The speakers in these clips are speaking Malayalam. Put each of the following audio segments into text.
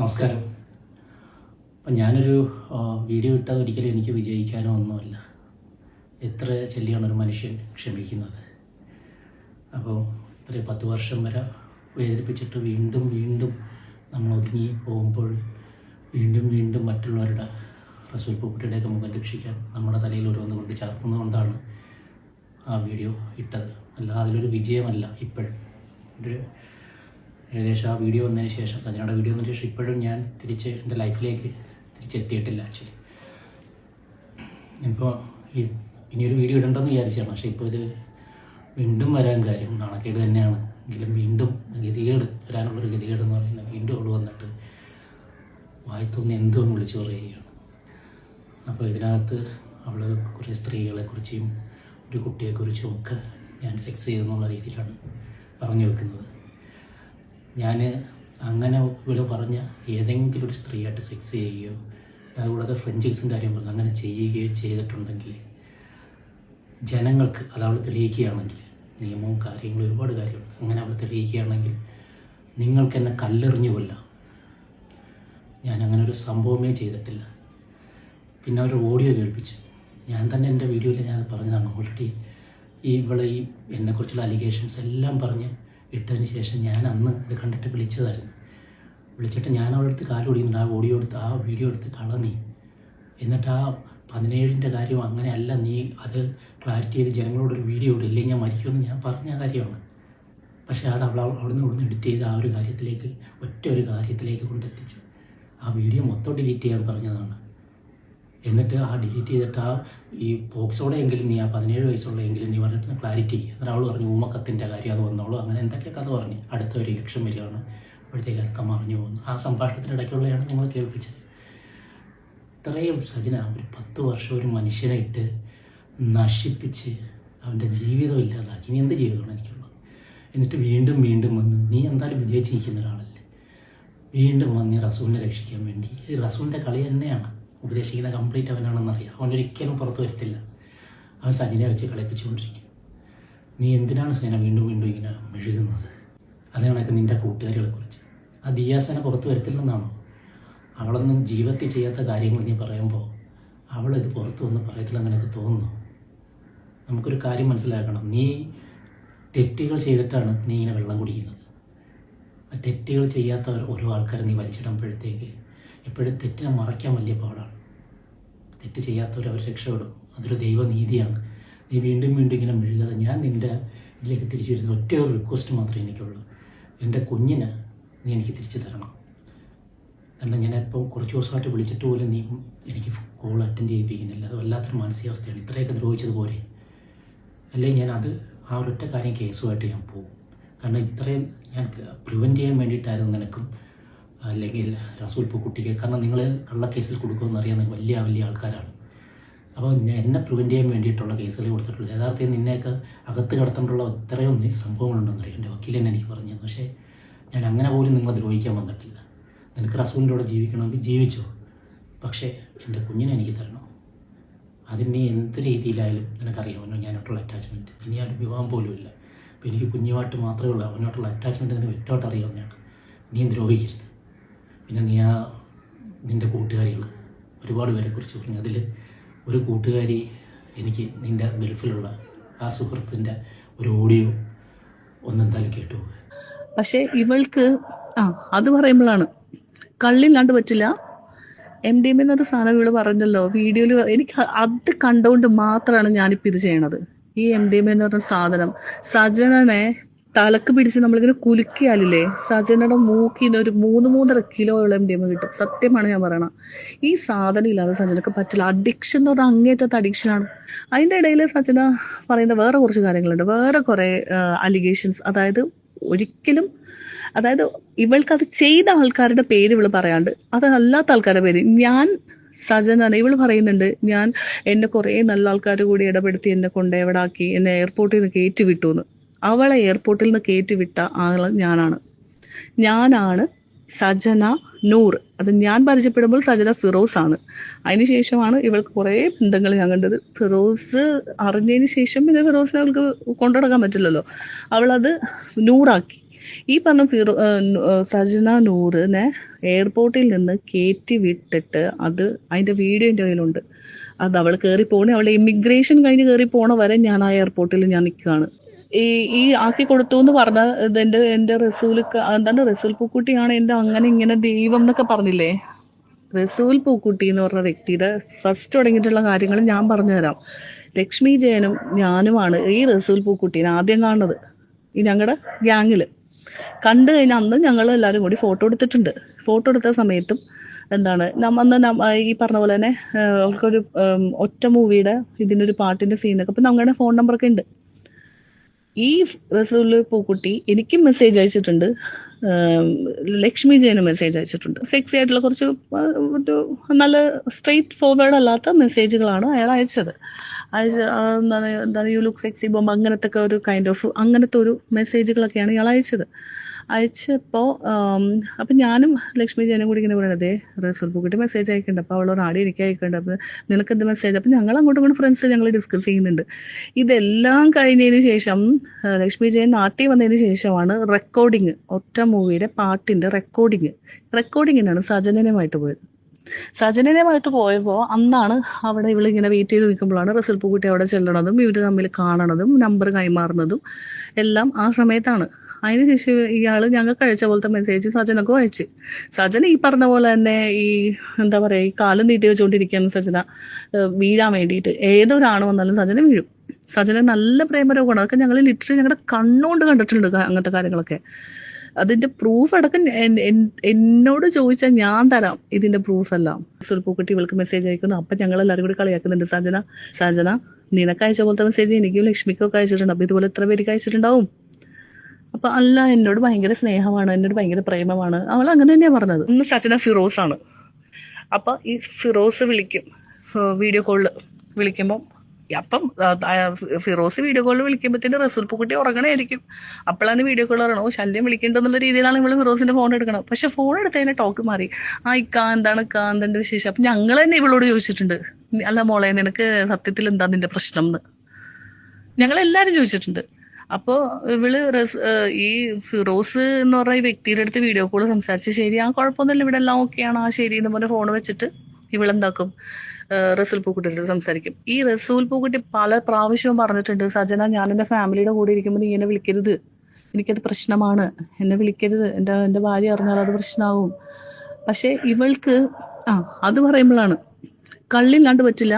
നമസ്കാരം. അപ്പം ഞാനൊരു വീഡിയോ ഇട്ടാൽ ഒരിക്കലും എനിക്ക് വിജയിക്കാനോ ഒന്നുമല്ല. എത്ര ചൊല്ലിയാണ് ഒരു മനുഷ്യൻ ക്ഷമിക്കുന്നത്. അപ്പോൾ ഇത്രയും 10 വർഷം വരെ വേദനിപ്പിച്ചിട്ട് വീണ്ടും വീണ്ടും നമ്മൾ ഒതുങ്ങി പോകുമ്പോൾ വീണ്ടും മറ്റുള്ളവരുടെ റസൂൽ പൂക്കുട്ടിയുടെയൊക്കെ മുഖം രക്ഷിക്കാൻ നമ്മുടെ തലയിൽ ഓരോന്ന് കൊണ്ട് ചേർക്കുന്നതുകൊണ്ടാണ് ആ വീഡിയോ ഇട്ടത്. അല്ല, അതിലൊരു വിജയമല്ല. ഇപ്പോഴും ഒരു ഏകദേശം ആ വീഡിയോ വന്നതിന് ശേഷം, സജനയുടെ വീഡിയോ വന്നതിന് ശേഷം ഇപ്പോഴും ഞാൻ എൻ്റെ ലൈഫിലേക്ക് തിരിച്ചെത്തിയിട്ടില്ല. ആക്ച്വലി ഇപ്പോൾ ഇനിയൊരു വീഡിയോ ഇടണ്ടെന്ന് വിചാരിച്ചാണ്. പക്ഷേ ഇപ്പോൾ ഇത് വീണ്ടും വരാൻ കാര്യം നാണക്കേട് തന്നെയാണ്. എങ്കിലും വീണ്ടും ഗതികേട് വരാനുള്ളൊരു ഗതികേട് എന്ന് പറയുന്നത് വീണ്ടും അവൾ വന്നിട്ട് വായിത്തൊന്ന് എന്തോന്ന് വിളിച്ചു പറയുകയാണ്. അപ്പോൾ ഇതിനകത്ത് അവൾ കുറേ സ്ത്രീകളെക്കുറിച്ചും ഒരു കുട്ടിയെക്കുറിച്ചും ഒക്കെ ഞാൻ സെക്സ് ചെയ്തെന്നുള്ള രീതിയിലാണ് പറഞ്ഞു വെക്കുന്നത്. ഞാൻ അങ്ങനെ ഇവൾ പറഞ്ഞ ഏതെങ്കിലും ഒരു സ്ത്രീയായിട്ട് സെക്സ് ചെയ്യുകയോ അതുകൂടാതെ ഫ്രഞ്ച് കിസിൻ്റെ കാര്യം പറഞ്ഞു അങ്ങനെ ചെയ്യുകയോ ചെയ്തിട്ടുണ്ടെങ്കിൽ ജനങ്ങൾക്ക് അത് അവൾ തെളിയിക്കുകയാണെങ്കിൽ, നിയമവും കാര്യങ്ങളും ഒരുപാട് കാര്യമുണ്ട്, അങ്ങനെ അവൾ തെളിയിക്കുകയാണെങ്കിൽ നിങ്ങൾക്ക് എന്നെ കല്ലെറിഞ്ഞു കൊല്ലാം. ഞാൻ അങ്ങനെ ഒരു സംഭവമേ ചെയ്തിട്ടില്ല. പിന്നെ അവർ ഓഡിയോ കേൾപ്പിച്ചു. ഞാൻ തന്നെ എൻ്റെ വീഡിയോയിൽ ഞാൻ പറഞ്ഞതാണ്. ഓൾറെഡി ഇവളെ എന്നെക്കുറിച്ചുള്ള അലിഗേഷൻസ് എല്ലാം പറഞ്ഞ് ഇട്ടതിന് ശേഷം ഞാൻ അന്ന് ഇത് കണ്ടിട്ട് വിളിച്ചിട്ട് ഞാൻ അവളുടെ അടുത്ത് കാല് ഓടിക്കുന്നുണ്ട്. ആ വീഡിയോ എടുത്ത് കളഞ്ഞി. എന്നിട്ട് ആ 17ൻ്റെ കാര്യം അങ്ങനെയല്ല, നീ അത് ക്ലാരിറ്റി ചെയ്ത് ജനങ്ങളോടൊരു വീഡിയോ ഇടും, ഇല്ലെങ്കിൽ ഞാൻ മരിക്കുമെന്ന് ഞാൻ പറഞ്ഞ കാര്യമാണ്. പക്ഷേ അത് അവിടുന്ന് എഡിറ്റ് ചെയ്ത് ആ ഒരു കാര്യത്തിലേക്ക്, ഒറ്റ ഒരു കാര്യത്തിലേക്ക് കൊണ്ടെത്തിച്ചു. ആ വീഡിയോ മൊത്തം ഡിലീറ്റ് ചെയ്യാൻ പറഞ്ഞതാണ്. എന്നിട്ട് ആ ഡിലീറ്റ് ചെയ്തിട്ട് ഈ പോക്സോടെ എങ്കിലും നീ ആ 17 വയസ്സുള്ളെങ്കിലും നീ പറഞ്ഞിട്ട് ക്ലാരിറ്റി. എന്നിട്ട് അവൾ പറഞ്ഞു ഊമക്കത്തിൻ്റെ കാര്യം അത് വന്നോളൂ, അങ്ങനെ എന്തൊക്കെ കഥ പറഞ്ഞു. അടുത്ത ഒരു ഇലക്ഷൻ വരികയാണ്, അപ്പോഴത്തേക്ക് അതൊക്കെ മറിഞ്ഞു പോകുന്നു. ആ സംഭാഷണത്തിനിടയ്ക്കുള്ളതാണ് ഞങ്ങൾ കേൾപ്പിച്ചത്. ഇത്രയും സജന ഒരു 10 വർഷം ഒരു മനുഷ്യനെ ഇട്ട് നശിപ്പിച്ച് അവൻ്റെ ജീവിതം ഇല്ലാതാക്കി. ഇനി എന്ത് ജീവിതമാണ് എനിക്കുള്ളത്? എന്നിട്ട് വീണ്ടും വന്ന് നീ എന്തായാലും വിജയിച്ച് നിൽക്കുന്ന ഒരാളല്ലേ, വീണ്ടും വന്ന് റസൂലിനെ രക്ഷിക്കാൻ വേണ്ടി. ഇത് റസൂലിൻ്റെ കളി തന്നെയാണ്. ഉപദേശിക്കുന്ന കംപ്ലീറ്റ് അവനാണെന്നറിയാം. അവനൊരിക്കലും പുറത്ത് വരത്തില്ല. അവൻ സജിനെ വെച്ച് കളിപ്പിച്ചുകൊണ്ടിരിക്കും. നീ എന്തിനാണ് സജന വീണ്ടും ഇങ്ങനെ മെഴുകുന്നത്? അതാണൊക്കെ നിൻ്റെ കൂട്ടുകാരികളെക്കുറിച്ച്. ആ ദിയാസനെ പുറത്ത് വരത്തില്ലെന്നാണോ? അവളൊന്നും ജീവിതത്തിൽ ചെയ്യാത്ത കാര്യങ്ങൾ നീ പറയുമ്പോൾ അവളിത് പുറത്ത് വന്ന് പറയത്തില്ലെന്ന് നിനക്ക് തോന്നുന്നു? നമുക്കൊരു കാര്യം മനസ്സിലാക്കണം. നീ തെറ്റുകൾ ചെയ്തിട്ടാണ് നീ ഇങ്ങനെ വെള്ളം കുടിക്കുന്നത്. ആ തെറ്റുകൾ ചെയ്യാത്ത ഓരോ ആൾക്കാരെ നീ വലിച്ചിടുമ്പോഴത്തേക്ക് എപ്പോഴും തെറ്റിനെ മറയ്ക്കാൻ വലിയ പാടാണ്. തെറ്റ് ചെയ്യാത്തവർ അവർ രക്ഷപ്പെടും. അതൊരു ദൈവനീതിയാണ്. നീ വീണ്ടും ഇങ്ങനെ മെഴുകാതെ. ഞാൻ നിൻ്റെ ഇതിലേക്ക് തിരിച്ചു വരുന്ന ഒറ്റ ഒരു റിക്വസ്റ്റ് മാത്രമേ എനിക്കുള്ളൂ. എൻ്റെ കുഞ്ഞിനെ നീ എനിക്ക് തിരിച്ചു തരണം. കാരണം ഞാനിപ്പം കുറച്ച് ദിവസമായിട്ട് വിളിച്ചിട്ട് പോലും നീ എനിക്ക് കോൾ അറ്റൻഡ് ചെയ്യിപ്പിക്കുന്നില്ല. അത് വല്ലാത്തൊരു മാനസികാവസ്ഥയാണ്. ഇത്രയൊക്കെ ദ്രോഹിച്ചതുപോലെ അല്ലെങ്കിൽ ഞാൻ ആ ഒരൊറ്റ കാര്യം കേസുമായിട്ട് ഞാൻ പോകും. കാരണം ഇത്രയും ഞാൻ പ്രിവെൻറ്റ് ചെയ്യാൻ വേണ്ടിയിട്ടായിരുന്നു നിനക്കും അല്ലെങ്കിൽ റസൂൽ പൂക്കുട്ടിക്ക്. കാരണം നിങ്ങൾ കള്ളക്കേസിൽ കൊടുക്കുമെന്ന് അറിയാൻ വലിയ ആൾക്കാരാണ്. അപ്പോൾ എന്നെ പ്രിവെൻറ്റ് ചെയ്യാൻ വേണ്ടിയിട്ടുള്ള കേസുകൾ കൊടുത്തിട്ടുള്ളത്. യഥാർത്ഥത്തിൽ നിന്നെയൊക്കെ അകത്ത് കടത്തേണ്ടുള്ള എത്രയും സംഭവങ്ങളുണ്ടെന്നറിയാം. എൻ്റെ വക്കീൽ തന്നെ എനിക്ക് പറഞ്ഞു. പക്ഷേ ഞാൻ അങ്ങനെ പോലും നിങ്ങളെ ദ്രോഹിക്കാൻ വന്നിട്ടില്ല. നിനക്ക് റസൂലിൻ്റെ കൂടെ ജീവിക്കണമെങ്കിൽ ജീവിച്ചോ, പക്ഷേ എൻ്റെ കുഞ്ഞിനെ എനിക്ക് തരണം. അതിന് എന്ത് രീതിയിലായാലും നിനക്കറിയാമല്ലോ ഞാനോട്ടുള്ള അറ്റാച്ച്മെൻറ്റ്. ഇനി ആ വിവാഹം പോലും ഇല്ല. അപ്പോൾ എനിക്ക് കുഞ്ഞുമായിട്ട് മാത്രമേ ഉള്ളൂ. അവനോട്ടുള്ള അറ്റാച്ച്മെൻറ്റ് നിനക്ക് വ്യക്തമായിട്ട് അറിയാവുന്നതാണ്. നീ ദ്രോഹിക്കരുത്. പിന്നെ നീ നിൻ്റെ കൂട്ടുകാരികൾ ഒരുപാട് പേരെക്കുറിച്ച് പറഞ്ഞു. അതിൽ ഒരു കൂട്ടുകാരി എനിക്ക് നിൻ്റെ ഗൾഫിലുള്ള ആ സുഹൃത്തിൻ്റെ ഒരു ഓഡിയോ ഒന്നെന്തായാലും കേട്ടു. പക്ഷേ ഇവൾക്ക് അത് പറയുമ്പോഴാണ് കള്ളില്ലാണ്ട് പറ്റില്ല. MDMA എന്നൊരു സാധനം ഇവള് പറഞ്ഞല്ലോ വീഡിയോയിൽ. എനിക്ക് അത് കണ്ടുകൊണ്ട് മാത്രമാണ് ഞാനിപ്പോൾ ഇത് ചെയ്യണത്. ഈ MDMA എന്ന് പറഞ്ഞ സാധനം സജനനെ തലക്ക് പിടിച്ച് നമ്മളിങ്ങനെ കുലുക്കിയാലില്ലേ, സജനയുടെ മൂക്കിന്ന് ഒരു 3-3.5 കിലോയോളം MDMA കിട്ടും. സത്യമാണ് ഞാൻ പറയണം. ഈ സാധനം ഇല്ലാതെ സജനക്ക് പറ്റില്ല. അഡിക്ഷൻ എന്ന് പറഞ്ഞാൽ അങ്ങേറ്റത്തെ അഡിക്ഷനാണ്. അതിൻ്റെ ഇടയിൽ സജന പറയുന്ന വേറെ കുറച്ച് കാര്യങ്ങളുണ്ട്. വേറെ കുറേ അലിഗേഷൻസ്. അതായത് ഇവൾക്കത് ചെയ്ത ആൾക്കാരുടെ പേര് ഇവള് പറയാണ്ട് അതല്ലാത്ത ആൾക്കാരുടെ പേര് സജനാണ്. ഇവള് പറയുന്നുണ്ട് എന്നെ കുറേ നല്ല ആൾക്കാർ കൂടി ഇടപെടുത്തി എന്നെ കൊണ്ട് എവിടാക്കി, എന്നെ എയർപോർട്ടിൽ നിന്ന് കയറ്റി വിട്ടു എന്ന്. അവളെ എയർപോർട്ടിൽ നിന്ന് കയറ്റി വിട്ട ആള് ഞാനാണ് സജന നൂർ. അത് ഞാൻ പരിചയപ്പെടുമ്പോൾ സജന ഫിറോസ് ആണ്. അതിനുശേഷമാണ് ഇവൾക്ക് കുറേ ബന്ധങ്ങൾ ഞാൻ കണ്ടത്. ഫിറോസ് അറിഞ്ഞതിന് ശേഷം പിന്നെ ഫിറോസിനെ അവൾക്ക് കൊണ്ടുനടക്കാൻ പറ്റില്ലല്ലോ. അവളത് നൂറാക്കി. ഈ പറഞ്ഞ സജന നൂറിനെ എയർപോർട്ടിൽ നിന്ന് കയറ്റി വിട്ടിട്ട് അതിൻ്റെ വീഡിയോ എൻ്റെ കയ്യിലുണ്ട്. അത് അവൾ കയറി പോണേ, അവളുടെ ഇമിഗ്രേഷൻ കഴിഞ്ഞ് കയറി പോണ വരെ ഞാൻ ആ എയർപോർട്ടിൽ ഞാൻ നിൽക്കുകയാണ്. ഈ ആക്കി കൊടുത്തു എന്ന് പറഞ്ഞ എൻ്റെ റസൂൽ പൂക്കുട്ടിയാണ് എൻ്റെ അങ്ങനെ ഇങ്ങനെ ദൈവം എന്നൊക്കെ പറഞ്ഞില്ലേ. റസൂൽ പൂക്കുട്ടി എന്ന് പറഞ്ഞ വ്യക്തിയുടെ ഫസ്റ്റ് തുടങ്ങിയിട്ടുള്ള കാര്യങ്ങൾ ഞാൻ പറഞ്ഞുതരാം. ലക്ഷ്മി ജയനും ഞാനുമാണ് ഈ റസൂൽ പൂക്കുട്ടീനെ ആദ്യം കാണുന്നത്. ഈ ഞങ്ങളുടെ ഗ്യാങ്ങിൽ കണ്ടു കഴിഞ്ഞാൽ അന്ന് ഞങ്ങൾ എല്ലാവരും കൂടി ഫോട്ടോ എടുത്തിട്ടുണ്ട്. ഫോട്ടോ എടുത്ത സമയത്തും ഈ പറഞ്ഞ പോലെ തന്നെ അവൾക്കൊരു ഒറ്റ മൂവിയുടെ ഇതിനൊരു പാട്ടിൻ്റെ സീനൊക്കെ അപ്പം ഞങ്ങളുടെ ഫോൺ നമ്പറൊക്കെ ഉണ്ട്. ഈ റസൂൽ പൂക്കുട്ടി എനിക്കും മെസ്സേജ് അയച്ചിട്ടുണ്ട്, ലക്ഷ്മി ജയന് മെസ്സേജ് അയച്ചിട്ടുണ്ട്. സെക്സി ആയിട്ടുള്ള കുറച്ച് നല്ല സ്ട്രെയിറ്റ് ഫോർവേഡ് അല്ലാത്ത മെസ്സേജുകളാണ് അയാൾ അയച്ചത്. യു ലുക്ക് സെക്സി ബോംബ് അങ്ങനത്തെ ഒരു കൈൻഡ് ഓഫ് അങ്ങനത്തെ ഒരു മെസ്സേജുകളൊക്കെയാണ് ഇയാൾ അയച്ചപ്പോൾ അപ്പം ഞാനും ലക്ഷ്മി ജയനും കൂടി ഇങ്ങനെ പറയണതേ റസൂൽ പൂക്കുട്ടി മെസ്സേജ് അയക്കുന്നുണ്ട്. അപ്പോൾ അവളോട് ആടി എനിക്ക് അയക്കുന്നുണ്ട്, അപ്പം നിനക്കെന്ത് മെസ്സേജ്? അപ്പം ഞങ്ങൾ അങ്ങോട്ടും ഇങ്ങോട്ടും ഫ്രണ്ട്സ് ഞങ്ങൾ ഡിസ്കസ് ചെയ്യുന്നുണ്ട്. ഇതെല്ലാം കഴിഞ്ഞതിന് ശേഷം ലക്ഷ്മി ജയൻ നാട്ടിൽ വന്നതിന് ശേഷമാണ് റെക്കോർഡിങ്, ഒറ്റ മൂവിയുടെ പാട്ടിൻ്റെ റെക്കോർഡിങ്ങിനാണ് സജനനുമായിട്ട് പോയത്. സജനനുമായിട്ട് പോയപ്പോൾ അന്നാണ് അവിടെ ഇവളിങ്ങനെ വെയിറ്റ് ചെയ്ത് നിൽക്കുമ്പോഴാണ് റസൂൽ പൂക്കുട്ടി അവിടെ ചെല്ലണതും ഇവർ തമ്മിൽ കാണണതും നമ്പർ കൈമാറുന്നതും എല്ലാം ആ സമയത്താണ്. അതിനുശേഷം ഇയാൾ ഞങ്ങൾക്ക് അയച്ച പോലത്തെ മെസ്സേജ് സജനക്കും അയച്ച്. സജന ഈ പറഞ്ഞ പോലെ തന്നെ ഈ ഈ കാലം നീട്ടി വെച്ചുകൊണ്ടിരിക്കുകയാണ് സജന വീഴാൻ വേണ്ടിയിട്ട്. ഏതൊരാണ് വന്നാലും സജന വീഴും. സജന നല്ല പ്രേമരോഗമാണ്. അതൊക്കെ ഞങ്ങൾ ലിറ്ററലി ഞങ്ങളുടെ കണ്ണുകൊണ്ട് കണ്ടിട്ടുണ്ട് അങ്ങനത്തെ കാര്യങ്ങളൊക്കെ. അതിന്റെ പ്രൂഫ് അടക്കം എന്നോട് ചോദിച്ചാൽ ഞാൻ തരാം ഇതിന്റെ പ്രൂഫ് എല്ലാം. റസൂൽ പൂക്കുട്ടി ഇവൾക്ക് മെസ്സേജ് അയക്കുന്നു. അപ്പം ഞങ്ങൾ എല്ലാവരും കൂടി കളിയാക്കുന്നുണ്ട്, സജന നിനക്ക് അയച്ച പോലത്തെ മെസ്സേജ് എനിക്കും ലക്ഷ്മിക്കും ഒക്കെ അയച്ചിട്ടുണ്ട്, അപ്പം ഇതുപോലെ എത്ര പേർക്ക് അയച്ചിട്ടുണ്ടാവും. അപ്പൊ അല്ല, എന്നോട് ഭയങ്കര സ്നേഹമാണ്, എന്നോട് ഭയങ്കര പ്രേമമാണ്. അവൾ അങ്ങനെ തന്നെയാണ് പറഞ്ഞത്. ഇന്ന് സജന ഫിറോസ് ആണ്. അപ്പൊ ഈ ഫിറോസ് വിളിക്കും, വീഡിയോ കോളിൽ വിളിക്കുമ്പോൾ അപ്പം ഫിറോസ് വീഡിയോ കോളിൽ വിളിക്കുമ്പോഴത്തേന് റസൂൽ പൂക്കുട്ടി ഉറങ്ങണമായിരിക്കും. അപ്പോഴാണ് വീഡിയോ കോൾ പറയണോ ശല്യം വിളിക്കേണ്ടെന്നുള്ള രീതിയിലാണ് ഇവള് ഫിറോസിന്റെ ഫോൺ എടുക്കണം. പക്ഷെ ഫോൺ എടുത്തതിന്റെ ടോക്ക് മാറി. എന്താണ് വിശേഷം? അപ്പൊ ഞങ്ങൾ തന്നെ ഇവളോട് ചോദിച്ചിട്ടുണ്ട്, അല്ല മോളെ നിനക്ക് സത്യത്തിൽ എന്താ നിന്റെ പ്രശ്നം എന്ന് ഞങ്ങളെല്ലാരും ചോദിച്ചിട്ടുണ്ട്. അപ്പോൾ ഇവള് ഈ ഫിറോസ് എന്ന് പറഞ്ഞ ഈ വ്യക്തിയുടെ അടുത്ത് വീഡിയോ കോൾ സംസാരിച്ച് ശരി ആ കുഴപ്പമൊന്നുമില്ല ഇവിടെ എല്ലാം ഓക്കെയാണ് ആ ശരി എന്ന് പറഞ്ഞ ഫോൺ വെച്ചിട്ട് ഇവളെന്താക്കും റസൂൽ പൂക്കുട്ടിയുടെ സംസാരിക്കും. ഈ റസൂൽ പൂക്കുട്ടി പല പ്രാവശ്യവും പറഞ്ഞിട്ടുണ്ട്, സജന ഞാൻ എൻ്റെ ഫാമിലിയുടെ കൂടെ ഇരിക്കുമ്പോൾ നീ എന്നെ വിളിക്കരുത്, എനിക്കത് പ്രശ്നമാണ്, എന്നെ വിളിക്കരുത്, എൻ്റെ ഭാര്യ അറിഞ്ഞാൽ അത് പ്രശ്നമാവും. പക്ഷെ ഇവൾക്ക് അത് പറയുമ്പോഴാണ് കള്ളില്ലാണ്ട് പറ്റില്ല.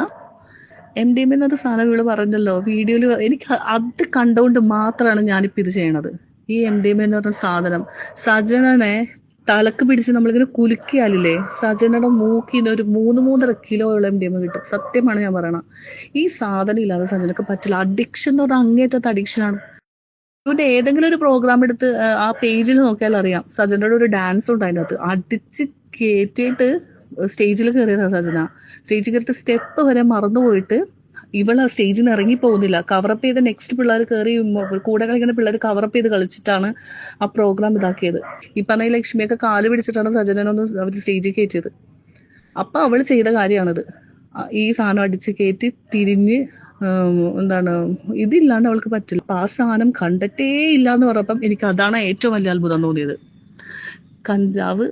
MDMA എന്നൊരു സാധനം ഇവള് പറഞ്ഞല്ലോ വീഡിയോയിൽ. എനിക്ക് അത് കണ്ടുകൊണ്ട് മാത്രമാണ് ഞാനിപ്പോൾ ഇത് ചെയ്യണത്. ഈ MDMA എന്ന് പറഞ്ഞ സാധനം സജനനെ തലക്ക് പിടിച്ച് നമ്മളിങ്ങനെ കുലുക്കിയാലില്ലേ, സജനയുടെ മൂക്കിന്ന് ഒരു 3-3.5 കിലോയുള്ള MDMA കിട്ടും. സത്യമാണ് ഞാൻ പറയണ. ഈ സാധനം ഇല്ലാതെ സജനക്ക് പറ്റില്ല. അഡിക്ഷൻ എന്ന് പറഞ്ഞാൽ അങ്ങേറ്റത്തെ അഡിക്ഷനാണ്. ഇവന്റെ ഏതെങ്കിലും ഒരു പ്രോഗ്രാം എടുത്ത് ആ പേജിൽ നോക്കിയാൽ അറിയാം, സജനയുടെ ഒരു ഡാൻസ് ഉണ്ട് അതിനകത്ത്. അടിച്ച് കയറ്റിയിട്ട് സ്റ്റേജിൽ കയറിയതാ സജന. സ്റ്റേജിൽ കയറിയിട്ട് സ്റ്റെപ്പ് വരെ മറന്നുപോയിട്ട് ഇവൾ ആ സ്റ്റേജിൽ നിന്ന് ഇറങ്ങി പോകുന്നില്ല. കവറപ്പ് ചെയ്ത് നെക്സ്റ്റ് പിള്ളേർ കയറി കൂടെ കളിക്കുന്ന പിള്ളേർ കവറപ്പ് ചെയ്ത് കളിച്ചിട്ടാണ് ആ പ്രോഗ്രാം ഇതാക്കിയത്. ഈ പറഞ്ഞ ലക്ഷ്മിയൊക്കെ കാല് പിടിച്ചിട്ടാണ് സജനനൊന്ന് അവർ സ്റ്റേജിൽ കയറ്റിയത്. അപ്പൊ അവൾ ചെയ്ത കാര്യമാണിത്. ഈ സാധനം അടിച്ച് കയറ്റി തിരിഞ്ഞ് ഇതില്ലാണ്ട് അവൾക്ക് പറ്റില്ല. അപ്പൊ ആ സാധനം കണ്ടിട്ടേ ഇല്ലാന്ന് പറഞ്ഞപ്പം എനിക്ക് അതാണ് ഏറ്റവും വലിയ അത്ഭുതം തോന്നിയത്. കഞ്ചാവ്,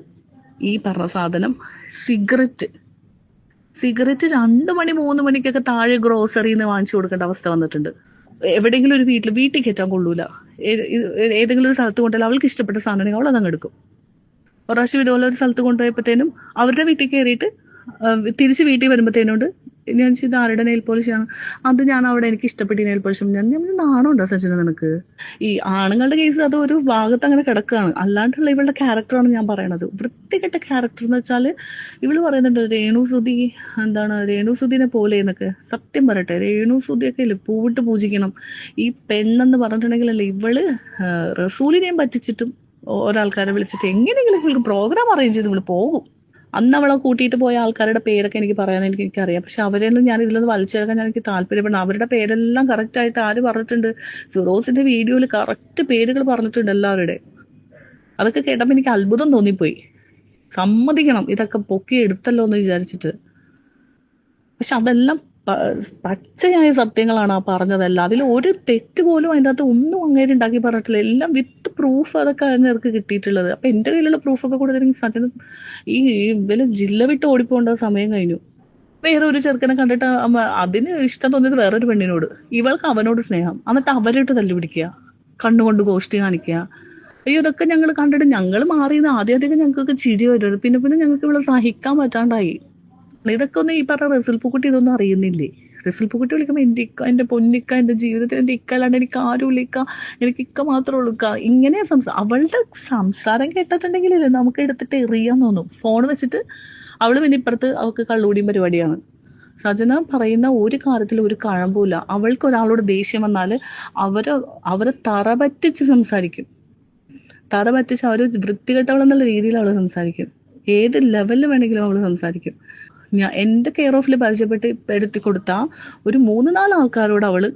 ഈ പറഞ്ഞ സാധനം, സിഗരറ്റ് 2 മണി 3 മണിക്കൊക്കെ താഴെ ഗ്രോസറിന്ന് വാങ്ങിച്ചു കൊടുക്കേണ്ട അവസ്ഥ വന്നിട്ടുണ്ട്. എവിടെയെങ്കിലും ഒരു വീട്ടിൽ കയറ്റാൻ കൊള്ളൂല. ഏതെങ്കിലും ഒരു സ്ഥലത്ത് കൊണ്ടുപോയാൽ അവൾക്ക് ഇഷ്ടപ്പെട്ട സാധനം അവൾ അതങ്ങ് എടുക്കും. ഒരു പ്രാവശ്യം ഇതുപോലെ ഒരു സ്ഥലത്ത് കൊണ്ടുപോയപ്പോഴത്തേനും അവരുടെ വീട്ടിൽ കയറിയിട്ട് തിരിച്ച് വീട്ടിൽ വരുമ്പോഴത്തേനോട് ഞാൻ ഇത് ആരുടെ നെയിൽ പോളിഷാണ്, അത് ഞാൻ അവിടെ എനിക്ക് ഇഷ്ടപ്പെട്ട നെയിൽ പോളിഷ്. ഞാൻ നാണുണ്ടോ സച്ചിന നിനക്ക്? ഈ ആണുങ്ങളുടെ കേസ് അത് ഒരു ഭാഗത്ത് അങ്ങനെ കിടക്കുകയാണ്. അല്ലാണ്ടുള്ള ഇവളുടെ ക്യാരക്ടറാണ് ഞാൻ പറയണത്. വൃത്തികെട്ട ക്യാരക്ടർ എന്ന് വെച്ചാൽ ഇവള് പറയുന്നുണ്ട് രേണുസുതിനെ പോലെ എന്നൊക്കെ. സത്യം പറയട്ടെ, രേണുസുതിയൊക്കെ ഇല്ലേ പൂവിട്ട് പൂജിക്കണം. ഈ പെണ്ണെന്ന് പറഞ്ഞിട്ടുണ്ടെങ്കിലല്ലേ ഇവള് റസൂലിനെയും പറ്റിച്ചിട്ടും ഒരാൾക്കാരെ വിളിച്ചിട്ട് എങ്ങനെയെങ്കിലും ഇവൾക്ക് പ്രോഗ്രാം അറേഞ്ച് ചെയ്ത് ഇവള് പോകും. അന്ന് അവളെ കൂട്ടിയിട്ട് പോയ ആൾക്കാരുടെ പേരൊക്കെ എനിക്ക് പറയാൻ എനിക്കറിയാം. പക്ഷെ അവരെയൊന്നും ഞാൻ ഇതിലൊന്ന് വലിച്ചെടുക്കാൻ എനിക്ക് താല്പര്യപ്പെടുന്നു. അവരുടെ പേരെല്ലാം കറക്റ്റ് ആയിട്ട് ആര് പറഞ്ഞിട്ടുണ്ട്? ഫിറോസിന്റെ വീഡിയോയിൽ കറക്റ്റ് പേരുകൾ പറഞ്ഞിട്ടുണ്ട് എല്ലാവരുടെ. അതൊക്കെ കേട്ടപ്പോൾ എനിക്ക് അത്ഭുതം തോന്നിപ്പോയി. സമ്മതിക്കണം, ഇതൊക്കെ പൊക്കി എടുത്തല്ലോ എന്ന് വിചാരിച്ചിട്ട്. പക്ഷെ അതെല്ലാം പച്ചയായ സത്യങ്ങളാണ് ആ പറഞ്ഞതല്ല. അതിൽ ഒരു തെറ്റ് പോലും അതിൻ്റെ അകത്ത് ഒന്നും അങ്ങേര് ഉണ്ടാക്കി പറഞ്ഞിട്ടില്ല. എല്ലാം വിത്ത് പ്രൂഫ് അതൊക്കെ അങ്ങേർക്ക് കിട്ടിയിട്ടുള്ളത്. അപ്പൊ എന്റെ കയ്യിലുള്ള പ്രൂഫൊക്കെ കൊടുത്തിരുന്നെങ്കിൽ സച്ചിൻ ഈ ഇവര് ജില്ല വിട്ട് ഓടിപ്പോണ്ട സമയം കഴിഞ്ഞു. വേറെ ഒരു ചെറുക്കനെ കണ്ടിട്ട് അതിന് ഇഷ്ടം തോന്നിയത് വേറൊരു പെണ്ണിനോട്, ഇവൾക്ക് അവനോട് സ്നേഹം, എന്നിട്ട് അവരിട്ട് തല്ലുപിടിക്കുക, കണ്ണുകൊണ്ട് ഗോഷ്ടി കാണിക്കുക. അയ്യോ, ഇതൊക്കെ ഞങ്ങൾ കണ്ടിട്ട് ഞങ്ങൾ മാറിയെന്ന് ആദ്യമൊക്കെ ഞങ്ങൾക്കൊക്കെ ചിരി വരുന്നത്. പിന്നെ പിന്നെ ഞങ്ങൾക്ക് ഇവിടെ സഹിക്കാൻ പറ്റാണ്ടായി. ഇതൊക്കെ ഒന്ന് ഈ പറഞ്ഞ റസിൽ പൂക്കുട്ടി ഇതൊന്നും അറിയുന്നില്ലേ? റസിൽ പൂക്കുട്ടി വിളിക്കുമ്പോൾ എൻ്റെ ഇക്ക, എൻ്റെ പൊന്നിക്ക, എൻ്റെ ജീവിതത്തിൽ എൻ്റെ ഇക്ക അല്ലാണ്ട് എനിക്ക് ആരും ഇല്ല ഇക്ക, എനിക്ക് ഇക്ക മാത്രമേ ഉള്ളൂ ഇക്ക. ഇങ്ങനെ അവളുടെ സംസാരം കേട്ടിട്ടുണ്ടെങ്കിലല്ലേ നമുക്ക് എടുത്തിട്ട് എറിയാൻ തോന്നും. ഫോൺ വെച്ചിട്ട് അവള് പിന്നെ ഇപ്പുറത്ത് അവൾക്ക് കള്ളുകൂടിയും പരിപാടിയാണ്. സജന പറയുന്ന ഒരു കാര്യത്തിൽ ഒരു കഴമ്പൂല. അവൾക്ക് ഒരാളോട് ദേഷ്യം വന്നാല് അവരെ തറപറ്റിച്ച് സംസാരിക്കും. തറപറ്റിച്ച് അവര് വൃത്തികെട്ടവളെന്നുള്ള രീതിയിൽ അവള് സംസാരിക്കും. ഏത് ലെവലിൽ വേണമെങ്കിലും അവള് സംസാരിക്കും. എൻ്റെ കെയർ ഓഫിൽ പരിചയപ്പെട്ട് എടുത്തി കൊടുത്ത ഒരു 3-4 ആൾക്കാരോട് അവള്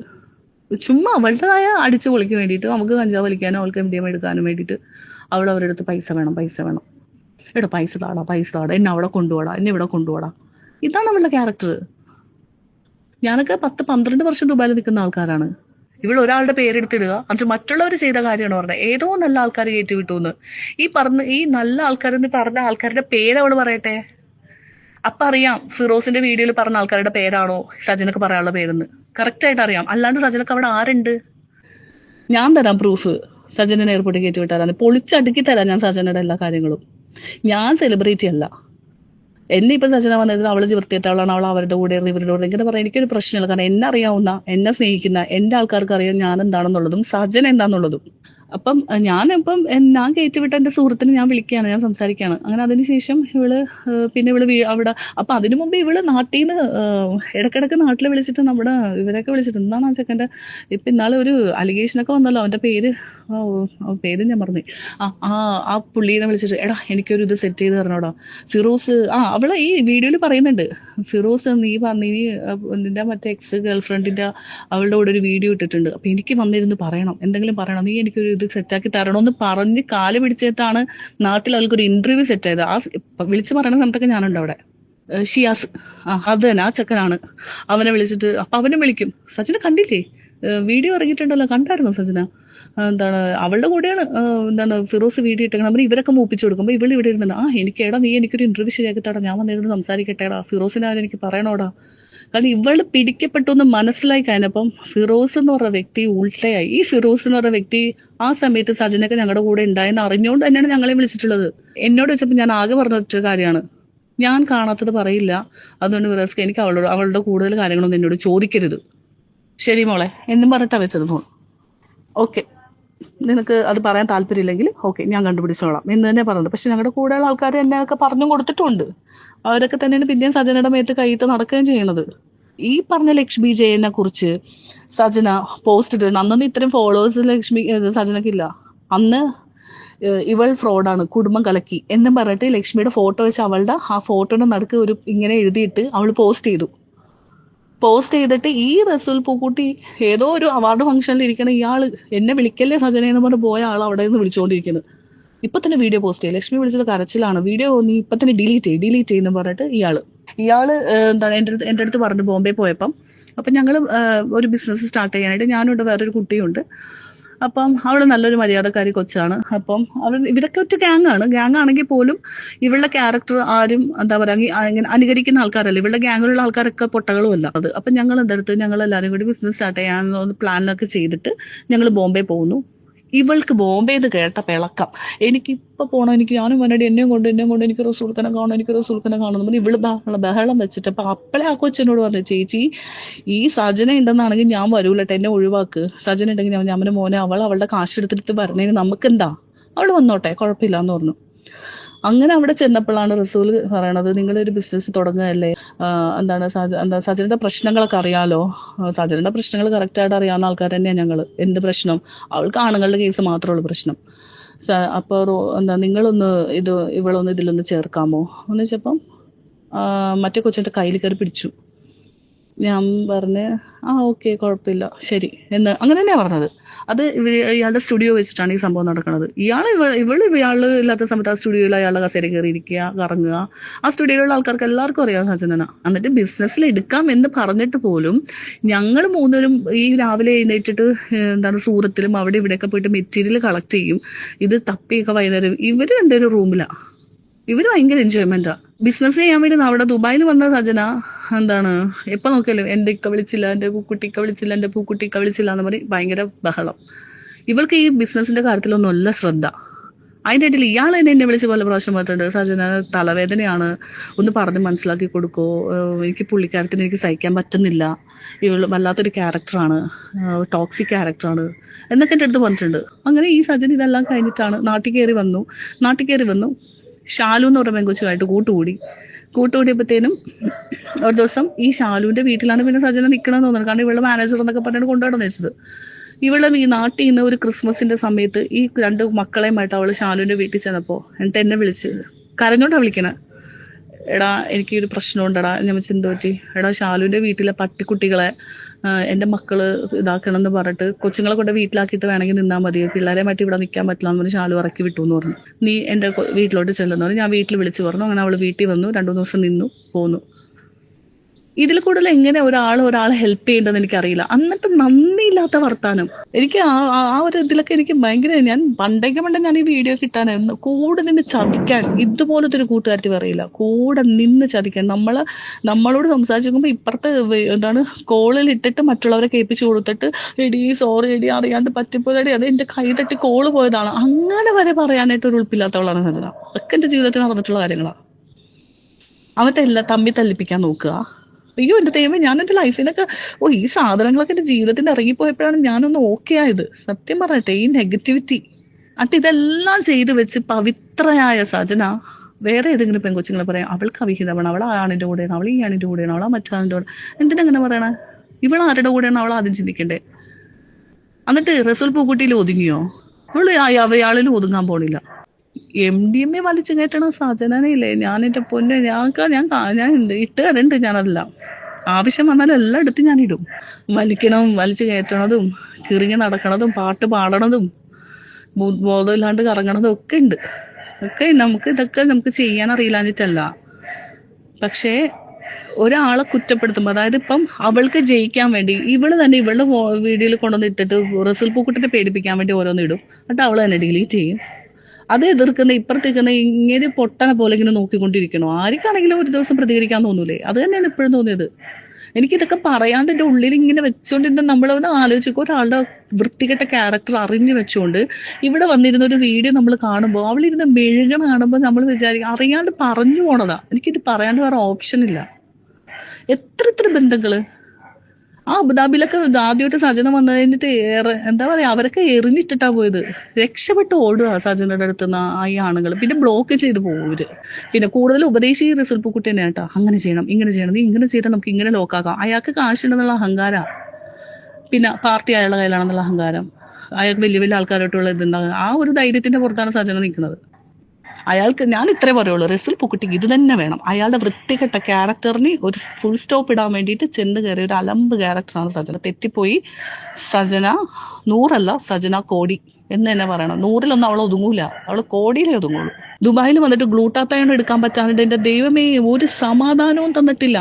ചുമ്മാ അവളുടേതായ അടിച്ചു പൊളിക്കാൻ വേണ്ടിയിട്ട്, നമുക്ക് കഞ്ചാവ് വലിക്കാനോ അവൾക്ക് MDMA എടുക്കാനും വേണ്ടിയിട്ട് അവരുടെ അടുത്ത് പൈസ വേണം എടാ പൈസ താടാ, എന്നെ അവിടെ കൊണ്ടുപോടാ, എന്നെ ഇവിടെ കൊണ്ടുപോടാ. ഇതാണ് അവളുടെ ക്യാരക്ടർ. ഞാനൊക്കെ 10-12 വർഷം ദുബായിൽ നിൽക്കുന്ന ആൾക്കാരാണ്. ഇവൾ ഒരാളുടെ പേരെടുത്തിടുക, അത് മറ്റുള്ളവർ ചെയ്ത കാര്യമാണ് പറഞ്ഞത്. ഏതോ നല്ല ആൾക്കാർ കയറ്റി വിട്ടു എന്ന് ഈ നല്ല ആൾക്കാരെന്ന് പറഞ്ഞ ആൾക്കാരുടെ പേര് അവള് പറയട്ടെ. അപ്പൊ അറിയാം ഫിറോസിന്റെ വീഡിയോയിൽ പറഞ്ഞ ആൾക്കാരുടെ പേരാണോ സജനക്ക് പറയാനുള്ള പേരെന്ന് കറക്റ്റ് ആയിട്ട് അറിയാം. അല്ലാണ്ട് സജനക്ക് അവിടെ ആരുണ്ട്? ഞാൻ തരാം പ്രൂഫ്. സജനെ എയർപോർട്ടിൽ കയറ്റി വിട്ടാരാന്ന് പൊളിച്ചടുക്കി തരാം ഞാൻ സജനയുടെ എല്ലാ കാര്യങ്ങളും. ഞാൻ സെലിബ്രിറ്റി അല്ല. എന്നെ ഇപ്പം സജന വന്നത് അവള് വൃത്തിയിട്ടവളാണ്, അവൾ അവരുടെ കൂടെ ഇവരുടെ കൂടെ ഇങ്ങനെ പറയാൻ എനിക്കൊരു പ്രശ്നമില്ല. കാരണം എന്നെ അറിയാവുന്ന, എന്നെ സ്നേഹിക്കുന്ന എൻ്റെ ആൾക്കാർക്ക് അറിയാം ഞാൻ എന്താണെന്നുള്ളതും സജന എന്താണെന്നുള്ളതും. അപ്പം ഞാൻ കയറ്റിവിട്ട എൻ്റെ സുഹൃത്തിനെ ഞാൻ വിളിക്കുകയാണ്, ഞാൻ സംസാരിക്കുകയാണ്. അങ്ങനെ അതിനുശേഷം പിന്നെ അവിടെ അപ്പം അതിനു മുമ്പ് ഇവള് നാട്ടിൽ നിന്ന് ഇടക്കിടക്ക് നാട്ടിൽ വിളിച്ചിട്ട് നമ്മുടെ ഇവരൊക്കെ വിളിച്ചിട്ട് എന്താണ് ആ ചെക്കൻ്റെ ഇപ്പം ഇന്നാളെ ഒരു അലിഗേഷനൊക്കെ വന്നല്ലോ, അവൻ്റെ പേര് ഞാൻ പറഞ്ഞു. ആ പുള്ളീനെ വിളിച്ചിട്ട് എടാ എനിക്കൊരു ഇത് സെറ്റ് ചെയ്ത് തരണോടാ ഫിറോസ്. അവളെ ഈ വീഡിയോയിൽ പറയുന്നുണ്ട്, ഫിറോസ് നീ നിന്റെ മറ്റേ എക്സ് ഗേൾഫ്രണ്ടിന്റെ അവളുടെ കൂടെ ഒരു വീഡിയോ ഇട്ടിട്ടുണ്ട്, അപ്പൊ എനിക്ക് വന്നിരുന്ന് പറയണം, എന്തെങ്കിലും പറയണം, നീ എനിക്കൊരു ഇത് സെറ്റാക്കി തരണമെന്ന് പറഞ്ഞ് കാല് പിടിച്ചിട്ടാണ് നാട്ടിൽ അവൾക്കൊരു ഇന്റർവ്യൂ സെറ്റ് ചെയ്തത്. വിളിച്ചു പറയുന്ന സമയത്തൊക്കെ ഞാനുണ്ട് അവിടെ. ഷിയാസ്, അത് തന്നെ ആ ചെക്കനാണ്. അവനെ വിളിച്ചിട്ട് അപ്പൊ അവനും വിളിക്കും. സജിന കണ്ടില്ലേ വീഡിയോ ഇറങ്ങിയിട്ടുണ്ടല്ലോ, കണ്ടായിരുന്നു സജിന? അവളുടെ കൂടെയാണ് ഫിറോസ് വീഡിയോ ഇട്ടേക്കണം. ഇവരൊക്കെ മൂപ്പിച്ചു കൊടുക്കുമ്പോൾ ഇവള് ഇവിടെ ഇരുന്നത് നീ എനിക്കൊരു ഇന്റർവ്യൂ ശരിയാക്കി തടാ, ഞാൻ വന്നിരുന്ന് സംസാരിക്കട്ടേടാ, ഫിറോസിനെ എനിക്ക് പറയണോടാ. കാരണം ഇവള് പിടിക്കപ്പെട്ടു എന്ന് മനസ്സിലായി കഴിഞ്ഞപ്പം ഫിറോസ് എന്ന് പറഞ്ഞ വ്യക്തി ഉൾട്ടയായി. ഈ ഫിറോസ് എന്ന് പറഞ്ഞ വ്യക്തി ആ സമയത്ത് സജനൊക്കെ ഞങ്ങളുടെ കൂടെ ഉണ്ടായെന്ന് അറിഞ്ഞുകൊണ്ട് തന്നെയാണ് ഞങ്ങളെ വിളിച്ചിട്ടുള്ളത്. എന്നോട് വെച്ചപ്പോൾ ഞാൻ ആകെ പറഞ്ഞ ഒറ്റ കാര്യമാണ്, ഞാൻ കാണാത്തത് പറയില്ല, അതുകൊണ്ട് ഫിറോസ്ക്ക് എനിക്ക് അവളുടെ കൂടുതൽ കാര്യങ്ങളൊന്നും എന്നോട് ചോദിക്കരുത്, ശരി മോളെ എന്നും പറഞ്ഞിട്ടാ വെച്ചത് ഫോൺ. ഓക്കെ, നിനക്ക് അത് പറയാൻ താല്പര്യമില്ലെങ്കിൽ ഓക്കെ ഞാൻ കണ്ടുപിടിച്ചോളാം എന്ന് തന്നെ പറഞ്ഞത്. പക്ഷെ ഞങ്ങളുടെ കൂടെയുള്ള ആൾക്കാർ എന്നെയൊക്കെ പറഞ്ഞും കൊടുത്തിട്ടുണ്ട്. അവരൊക്കെ തന്നെയാണ് പിന്നെയും സജനയുടെ മേത്ത് കൈയിട്ട് നടക്കുകയും ചെയ്യുന്നത്. ഈ പറഞ്ഞ ലക്ഷ്മി ജയനെ കുറിച്ച് സജന പോസ്റ്റ് ഇട്ടിട്ടുണ്ട്. അന്നൊന്നും ഇത്രയും ഫോളോവേഴ്സ് സജനക്കില്ല. അന്ന് ഇവൾ ഫ്രോഡാണ്, കുടുംബം കലക്കി എന്നും പറഞ്ഞിട്ട് ലക്ഷ്മിയുടെ ഫോട്ടോ വെച്ച് അവളുടെ ആ ഫോട്ടോയുടെ നടുക്ക് ഒരു ഇങ്ങനെ എഴുതിയിട്ട് അവൾ പോസ്റ്റ് ചെയ്തിട്ട് ഈ റസൂൽ പൂക്കുട്ടി ഏതോ ഒരു അവാർഡ് ഫംഗ്ഷനിൽ ഇരിക്കണ ഇയാള് എന്നെ വിളിക്കല്ലേ സജന എന്ന് പറഞ്ഞ് പോയ ആൾ അവിടെ നിന്ന് വിളിച്ചുകൊണ്ടിരിക്കുന്നത്. ഇപ്പൊ തന്നെ വീഡിയോ പോസ്റ്റ് ചെയ്യും, ലക്ഷ്മി വിളിച്ചിട്ട് കരച്ചിലാണ്, വീഡിയോ നീ ഇപ്പൊ തന്നെ ഡിലീറ്റ് ചെയ്യുന്നു പറഞ്ഞിട്ട് ഇയാള് എൻ്റെ അടുത്ത് പറഞ്ഞു ബോംബെ പോയപ്പം. അപ്പം ഞങ്ങൾ ഒരു ബിസിനസ് സ്റ്റാർട്ട് ചെയ്യാനായിട്ട് ഞാനുണ്ട്, വേറൊരു കുട്ടിയുണ്ട്. അപ്പം അവള് നല്ലൊരു മര്യാദക്കാരി കൊച്ചാണ്. അപ്പം ഇവരൊക്കെ ഒറ്റ ഗ്യാങ് ആണെങ്കിൽ പോലും ഇവളുടെ ക്യാരക്ടർ ആരും ഇങ്ങനെ അനുകരിക്കുന്ന ആൾക്കാരല്ല. ഇവളുടെ ഗ്യാങ്ങിലുള്ള ആൾക്കാരൊക്കെ പൊട്ടകളും അല്ല അത്. അപ്പം ഞങ്ങൾ എല്ലാവരും കൂടി ബിസിനസ് സ്റ്റാർട്ട് ചെയ്യാൻ പ്ലാനൊക്കെ ചെയ്തിട്ട് ഞങ്ങൾ ബോംബെ പോകുന്നു. ഇവൾക്ക് ബോംബെ എന്ന് കേട്ട പിളക്കം, എനിക്കിപ്പോൾ പോകണം, ഞാനും വന്നടി എന്നെയും കൊണ്ട് എനിക്ക് റസൂൽഖനെ കാണണം ഇവള് ബഹളം വെച്ചിട്ട്. അപ്പൊ അപ്പളെ ആ കൊച്ചിനോട് പറഞ്ഞു, ചേച്ചി ഈ സജന ഉണ്ടെന്നാണെങ്കിൽ ഞാൻ വരൂലട്ടെ, എന്നെ ഒഴിവാക്ക്. സജന ഉണ്ടെങ്കിൽ ഞാൻ മോനെ അവളുടെ കാശ് എടുത്തിട്ട് വരണേന് നമുക്കെന്താ, അവള് വന്നോട്ടെ കുഴപ്പമില്ല എന്ന് പറഞ്ഞു. അങ്ങനെ അവിടെ ചെന്നപ്പോഴാണ് റസൂൽ പറയണത്, നിങ്ങളൊരു ബിസിനസ് തുടങ്ങുകയല്ലേ, സജനയുടെ പ്രശ്നങ്ങളൊക്കെ അറിയാലോ. സജനയുടെ പ്രശ്നങ്ങൾ കറക്റ്റായിട്ട് അറിയാവുന്ന ആൾക്കാർ തന്നെയാണ് ഞങ്ങൾ. എന്ത് പ്രശ്നം, അവൾക്ക് ആണുങ്ങളുടെ കേസ് മാത്രമേ ഉള്ളൂ പ്രശ്നം. അപ്പോൾ നിങ്ങളൊന്ന് ഇവളൊന്ന് ഇതിലൊന്ന് ചേർക്കാമോ എന്ന് വെച്ചപ്പം മറ്റേ കൊച്ചിൻ്റെ കയ്യിൽ കയറി പിടിച്ചു. ഞാൻ പറഞ്ഞ് ഓക്കെ കുഴപ്പമില്ല ശരി എന്ന് അങ്ങനെ തന്നെയാണ് പറഞ്ഞത്. അത് ഇയാളുടെ സ്റ്റുഡിയോ വെച്ചിട്ടാണ് ഈ സംഭവം നടക്കുന്നത്. ഇയാൾ ഇല്ലാത്ത സമയത്ത് ആ സ്റ്റുഡിയോയിൽ അയാളുടെ കസേര കയറി ഇരിക്കുക, കറങ്ങുക. ആ സ്റ്റുഡിയോയിലുള്ള ആൾക്കാർക്ക് എല്ലാവർക്കും അറിയാം സജനന. എന്നിട്ട് ബിസിനസ്സിൽ എടുക്കാം എന്ന് പറഞ്ഞിട്ട് പോലും ഞങ്ങൾ മൂന്നുപേരും ഈ രാവിലെ എഴുന്നേറ്റിട്ട് സൂറത്തിലും അവിടെ ഇവിടെയൊക്കെ പോയിട്ട് മെറ്റീരിയൽ കളക്ട് ചെയ്യും. ഇത് തപ്പിയൊക്കെ വൈകുന്നേരം ഇവർ രണ്ടുപേരും റൂമിലാണ്. ഇവർ ഭയങ്കര എൻജോയ്മെന്റാ. ബിസിനസ് ചെയ്യാൻ വേണ്ടി അവിടെ ദുബായിൽ വന്ന സജന എപ്പോൾ നോക്കിയാലും എൻ്റെ ഇക്ക വിളിച്ചില്ല, എൻ്റെ പൂക്കുട്ടിക്ക വിളിച്ചില്ല, എൻ്റെ പൂക്കുട്ടിക്ക വിളിച്ചില്ല എന്ന് പറയും. ഭയങ്കര ബഹളം. ഇവൾക്ക് ഈ ബിസിനസിന്റെ കാര്യത്തിലൊന്നുമല്ല ശ്രദ്ധ. അതിൻ്റെ ഇടയിൽ ഇയാൾ എന്നെ വിളിച്ച് പല പ്രാവശ്യം പറഞ്ഞിട്ടുണ്ട്, സജന തലവേദനയാണ്, ഒന്ന് പറഞ്ഞ് മനസ്സിലാക്കി കൊടുക്കോ, എനിക്ക് പുള്ളിക്കാരത്തിന് എനിക്ക് സഹിക്കാൻ പറ്റുന്നില്ല, ഇവൾ വല്ലാത്തൊരു ക്യാരക്ടറാണ്, ടോക്സിക് ക്യാരക്ടറാണ് എന്നൊക്കെ എൻ്റെ അടുത്ത് പറഞ്ഞിട്ടുണ്ട്. അങ്ങനെ ഈ സജന ഇതെല്ലാം കഴിഞ്ഞിട്ടാണ് നാട്ടിൽ കയറി വന്നു. ഷാലു എന്ന് പറഞ്ഞ പെങ്കൊച്ചുമായിട്ട് കൂട്ടുകൂടിയപ്പോഴത്തേനും ഒരു ദിവസം ഈ ഷാലുവിന്റെ വീട്ടിലാണ് പിന്നെ സജന നിൽക്കണമെന്ന് തോന്നുന്നത്. കാരണം ഇവളുടെ മാനേജർ എന്നൊക്കെ പറഞ്ഞിട്ട് കൊണ്ടുപോകണം വെച്ചത്. ഇവളെ ഈ നാട്ടിൽ നിന്ന് ഒരു ക്രിസ്മസിന്റെ സമയത്ത് ഈ 2 മക്കളെയുമായിട്ട് അവള് ഷാലുവിന്റെ വീട്ടിൽ ചെന്നപ്പോൾ എന്നിട്ട് എന്നെ വിളിച്ച് കരഞ്ഞോണ്ടാ വിളിക്കണേ. എടാ എനിക്കൊരു പ്രശ്നമുണ്ടടാ. ഞാൻ എന്തോ പറ്റി? എടാ ഷാലുവിന്റെ വീട്ടിലെ പട്ടിക്കുട്ടികളെ എൻ്റെ മക്കള് ഇതാക്കണം എന്ന് പറഞ്ഞിട്ട് കൊച്ചുങ്ങളെ കൊണ്ട് വീട്ടിലാക്കിയിട്ട് വേണമെങ്കിൽ നിന്നാൽ മതി, പിള്ളേരെ മാറ്റി ഇവിടെ നിൽക്കാൻ പറ്റില്ല എന്ന് പറഞ്ഞ് ഷാലു ഇറക്കി വിട്ടു എന്ന് പറഞ്ഞു. നീ എൻ്റെ വീട്ടിലോട്ട് ചെല്ലുന്നു പറഞ്ഞു. ഞാൻ വീട്ടിൽ വിളിച്ച് പറഞ്ഞു. അങ്ങനെ അവള് വീട്ടിൽ വന്നു, 2-3 ദിവസം നിന്നു, പോന്നു. ഇതിൽ കൂടുതൽ എങ്ങനെ ഒരാളെ ഹെൽപ്പ് ചെയ്യേണ്ടതെന്ന് എനിക്കറിയില്ല. എന്നിട്ട് നന്ദിയില്ലാത്ത വർത്താനം. എനിക്ക് ആ ഒരു ഇതിലൊക്കെ എനിക്ക് ഭയങ്കര, ഞാൻ പണ്ടേ ഞാൻ ഈ വീഡിയോ കിട്ടാനായിരുന്നു. കൂടെ നിന്ന് ചതിക്കാൻ ഇതുപോലത്തെ ഒരു കൂട്ടുകാരത്തി പറയില്ല. കൂടെ നിന്ന് ചതിക്കാൻ. നമ്മളോട് സംസാരിക്കുമ്പോൾ ഇപ്പുറത്തെ കോളിൽ ഇട്ടിട്ട് മറ്റുള്ളവരെ കേൾപ്പിച്ചു കൊടുത്തിട്ട് എടി സോറി എടി അറിയാണ്ട് പറ്റിപ്പോയടി, അത് എൻ്റെ കൈ തട്ടി കോള് പോയതാണ്, അങ്ങനെ വരെ പറയാനായിട്ട് ഒരു ഉൾപ്പില്ലാത്തവളാണ് സജന. അതൊക്കെ എൻ്റെ ജീവിതത്തിൽ നടന്നിട്ടുള്ള കാര്യങ്ങളാണ്. എന്നിട്ട് എല്ലാം തമ്മി തല്ലിപ്പിക്കാൻ നോക്കുക. അയ്യോ എൻ്റെ ദൈവമേ, ഞാൻ എൻ്റെ ലൈഫിനൊക്കെ ഈ സാധനങ്ങളൊക്കെ എൻ്റെ ജീവിതത്തിൽ ഇറങ്ങിപ്പോയപ്പോഴാണ് ഞാനൊന്ന് ഓക്കെ ആയത്. സത്യം പറഞ്ഞിട്ടെ, ഈ നെഗറ്റിവിറ്റി ഇതെല്ലാം ചെയ്തു വെച്ച് പവിത്രയായ സജന വേറെ ഏതെങ്കിലും പെൺകൊച്ചുങ്ങളെ പറയാം അവൾക്ക് അവിഹിതമാണ്, അവൾ ആണിൻ്റെ കൂടെയാണ്, അവൾ ഈ ആണിൻ്റെ കൂടെയാണ്, അവൾ മറ്റാണിൻ്റെ കൂടെ. എന്തിനങ്ങനെ പറയണേ? ഇവൾ ആരുടെ കൂടെയാണ് അവൾ ആദ്യം ചിന്തിക്കണ്ടേ? എന്നിട്ട് റസൂൽ പൂക്കുട്ടിയിൽ ഒതുങ്ങിയോ? അവള് അവയാളിലും ഒതുങ്ങാൻ പോണില്ല. MDMA വലിച്ചു കയറ്റണ സജനയില്ലേ, ഞാൻ എൻ്റെ പൊന്നെ, ഞാൻ ഇട്ട് തരണ്ട്. ഞാനതെല്ലാം ആവശ്യം വന്നാലും എല്ലാം എടുത്ത് ഞാനിടും. വലിച്ചു കയറ്റണതും കിറിങ്ങി നടക്കണതും പാട്ട് പാടണതും ബോധമില്ലാണ്ട് കറങ്ങണതും ഒക്കെ ഉണ്ട്. ഇതൊക്കെ നമുക്ക് ചെയ്യാൻ അറിയില്ലാഞ്ഞിട്ടല്ല. പക്ഷേ ഒരാളെ കുറ്റപ്പെടുത്തുമ്പോൾ, അതായത് ഇപ്പം അവൾക്ക് ജയിക്കാൻ വേണ്ടി ഇവള് തന്നെ ഇവളുടെ വീഡിയോയിൽ കൊണ്ടുവന്ന് ഇട്ടിട്ട് റസൂൽ പൂക്കുട്ടിനെ പേടിപ്പിക്കാൻ വേണ്ടി ഓരോന്ന് ഇടും. എന്നിട്ട് അവള് തന്നെ ഡിലീറ്റ് ചെയ്യും. അത് എതിർക്കുന്ന ഇപ്പുറത്തേക്കുന്ന ഇങ്ങനെ പൊട്ടനെ പോലെ ഇങ്ങനെ നോക്കിക്കൊണ്ടിരിക്കണോ? ആർക്കാണെങ്കിലും ഒരു ദിവസം പ്രതികരിക്കാൻ തോന്നൂലേ? അത് തന്നെയാണ് ഇപ്പോഴും തോന്നിയത്. എനിക്കിതൊക്കെ പറയാണ്ട് എൻ്റെ ഉള്ളിൽ ഇങ്ങനെ വെച്ചോണ്ടിരുന്ന നമ്മളൊന്ന് ആലോചിക്കും, ഒരാളുടെ വൃത്തികെട്ട ക്യാരക്ടർ അറിഞ്ഞു വെച്ചുകൊണ്ട് ഇവിടെ വന്നിരുന്ന ഒരു വീഡിയോ നമ്മൾ കാണുമ്പോൾ, അവളിരുന്ന് മെഴുകണ കാണുമ്പോൾ നമ്മൾ വിചാരിക്കും അറിയാണ്ട് പറഞ്ഞു പോണതാ. എനിക്കിത് പറയാണ്ട് വേറെ ഓപ്ഷൻ ഇല്ല. എത്ര ബന്ധങ്ങള് അബുദാബിയിലൊക്കെ ആദ്യമായിട്ട് സജന വന്നു കഴിഞ്ഞിട്ട് അവരൊക്കെ എറിഞ്ഞിട്ടിട്ടാ പോയത്. രക്ഷപ്പെട്ട് ഓടുക സജനയുടെ അടുത്ത് നിന്ന് ഈ ആണുങ്ങൾ. പിന്നെ ബ്ലോക്ക് ചെയ്ത് പോകും ഇവര്. പിന്നെ കൂടുതൽ ഉപദേശി റസൂൽ പൂക്കുട്ടി തന്നെ കേട്ടോ, അങ്ങനെ ചെയ്യണം ഇങ്ങനെ ചെയ്യണം, നീ ഇങ്ങനെ ചെയ്താൽ നമുക്ക് ഇങ്ങനെ ലോക്കാക്കാം. അയാൾക്ക് കാശുണ്ടെന്നുള്ള അഹങ്കാരം, പിന്നെ പാർട്ടി അയാളുടെ കയ്യിലാണെന്നുള്ള അഹങ്കാരം, അയാൾക്ക് വലിയ ആൾക്കാരായിട്ടുള്ള ഇതുണ്ടാകും. ആ ഒരു ധൈര്യത്തിന്റെ പുറത്താണ് സജന നിൽക്കുന്നത്. അയാൾക്ക് ഞാൻ ഇത്രേ പറയുള്ളൂ, റസൂൽ പൂക്കുട്ടിക്ക് ഇത് തന്നെ വേണം. അയാളുടെ വൃത്തികെട്ട ക്യാരക്ടറിന് ഒരു ഫുൾ സ്റ്റോപ്പ് ഇടാൻ വേണ്ടിയിട്ട് ചെന്ന് കയറിയ ഒരു അലമ്പ് ക്യാരക്ടറാണ് സജന. തെറ്റിപ്പോയി. സജന 100 സജന കോടി എന്ന് തന്നെ പറയണം. 100 അവൾ ഒതുങ്ങൂല, അവൾ കോടിയിലേ ഒതുങ്ങുള്ളൂ. ദുബായിൽ വന്നിട്ട് ഗ്ലൂട്ടാത്തയോൺ എടുക്കാൻ പറ്റാണ്ട് എൻ്റെ ദൈവമേ ഒരു സമാധാനവും തന്നിട്ടില്ല.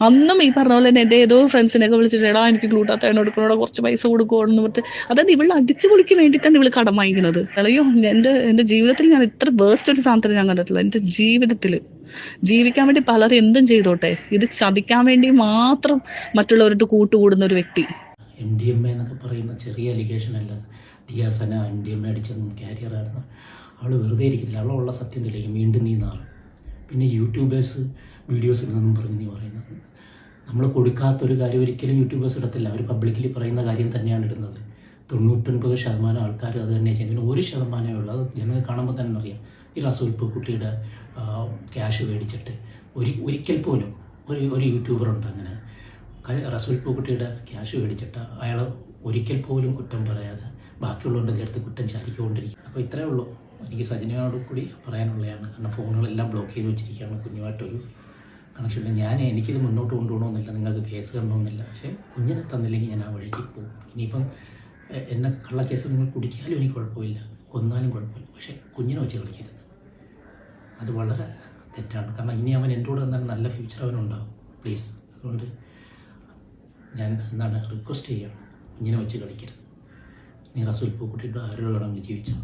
അന്നും ഈ പറഞ്ഞ പോലെ തന്നെ എൻ്റെ ഏതോ ഫ്രണ്ട്സിനെയൊക്കെ വിളിച്ചിട്ട് എടാ എനിക്ക് ഗ്ലൂട്ടാത്തയോൺ എടുക്കണോടാ, കുറച്ച് പൈസ കൊടുക്കുമെന്ന് പറഞ്ഞിട്ട്, അതായത് ഇവൾ അടിച്ചു പൊളിക്ക് വേണ്ടിയിട്ടാണ് ഇവള് കടം വാങ്ങിക്കുന്നത്. അയ്യോ എൻ്റെ ജീവിതത്തിൽ ഞാൻ ഇത്ര വേസ്റ്റ് ഒരു സാധനത്തിന് ഞാൻ കണ്ടിട്ടില്ല. എൻ്റെ ജീവിതത്തിൽ ജീവിക്കാൻ വേണ്ടി പലരും എന്തും ചെയ്തോട്ടെ, ഇത് ചതിക്കാൻ വേണ്ടി മാത്രം മറ്റുള്ളവരുടെ കൂട്ടുകൂടുന്ന ഒരു വ്യക്തി. MDMA എന്നൊക്കെ പറയുന്ന ചെറിയ അലിഗേഷൻ അല്ല. ദിയാസന MDMA അടിച്ചൊന്നും ക്യാരിയറായിരുന്നു. അവൾ വെറുതെ ഇരിക്കുന്നില്ല, അവളുള്ള സത്യം തെളിയിക്കും. വീണ്ടും നീ നാളും പിന്നെ യൂട്യൂബേഴ്സ് വീഡിയോസ് ഇടുന്നതെന്നും പറഞ്ഞ് നീ പറയുന്നത്, നമ്മൾ കൊടുക്കാത്തൊരു കാര്യം ഒരിക്കലും യൂട്യൂബേഴ്സ് ഇടത്തില്ല. അവർ പബ്ലിക്കലി പറയുന്ന കാര്യം തന്നെയാണ് ഇടുന്നത്. 99% ആൾക്കാർ അത് തന്നെ ചെയ്യുന്നത്. പിന്നെ 1% ഉള്ളത് ജനങ്ങൾ കാണുമ്പോൾ തന്നെ അറിയാം. ഈ റസൂൽ പൂക്കുട്ടിയുടെ ക്യാഷ് മേടിച്ചിട്ട് ഒരിക്കൽ പോലും ഒരു യൂട്യൂബറുണ്ട് അങ്ങനെ റസൂൽ പൂക്കുട്ടിയുടെ ക്യാഷ് മേടിച്ചിട്ട് അയാൾ ഒരിക്കൽ പോലും കുറ്റം പറയാതെ ബാക്കിയുള്ളവരുടെ നേരത്തെ കുറ്റം ചാരിക്കൊണ്ടിരിക്കും. അപ്പോൾ ഇത്രയേ ഉള്ളൂ എനിക്ക് സജനയോട് കൂടി പറയാനുള്ളതാണ്. കാരണം ഫോണുകളെല്ലാം ബ്ലോക്ക് ചെയ്ത് വെച്ചിരിക്കുകയാണ്. കുഞ്ഞുമായിട്ടൊരു കണക്ഷനില്ല. എനിക്കിത് മുന്നോട്ട് കൊണ്ടുപോകണമെന്നില്ല, നിങ്ങൾക്ക് കേസ് തരണമെന്നില്ല. പക്ഷേ കുഞ്ഞിനെ തന്നില്ലെങ്കിൽ ഞാൻ ആ വഴിക്ക് പോകും. ഇനിയിപ്പം എന്നെ കള്ളക്കേസ് നിങ്ങൾ കുടിക്കാനും എനിക്ക് കുഴപ്പമില്ല, കൊന്നാലും കുഴപ്പമില്ല. പക്ഷേ കുഞ്ഞിനെ വെച്ച് കളിക്കരുത്. അത് വളരെ തെറ്റാണ്. കാരണം ഇനി അവൻ എൻ്റെ കൂടെ വന്നാൽ നല്ല ഫ്യൂച്ചർ അവനുണ്ടാകും. പ്ലീസ്, അതുകൊണ്ട് ഞാൻ റിക്വസ്റ്റ് ചെയ്യുകയാണ്, കുഞ്ഞിനെ വെച്ച് കളിക്കരുത്. നീ റസൂൽ പൂക്കുട്ടിയുടെ ആരോട് വേണമെങ്കിൽ ജീവിച്ചു.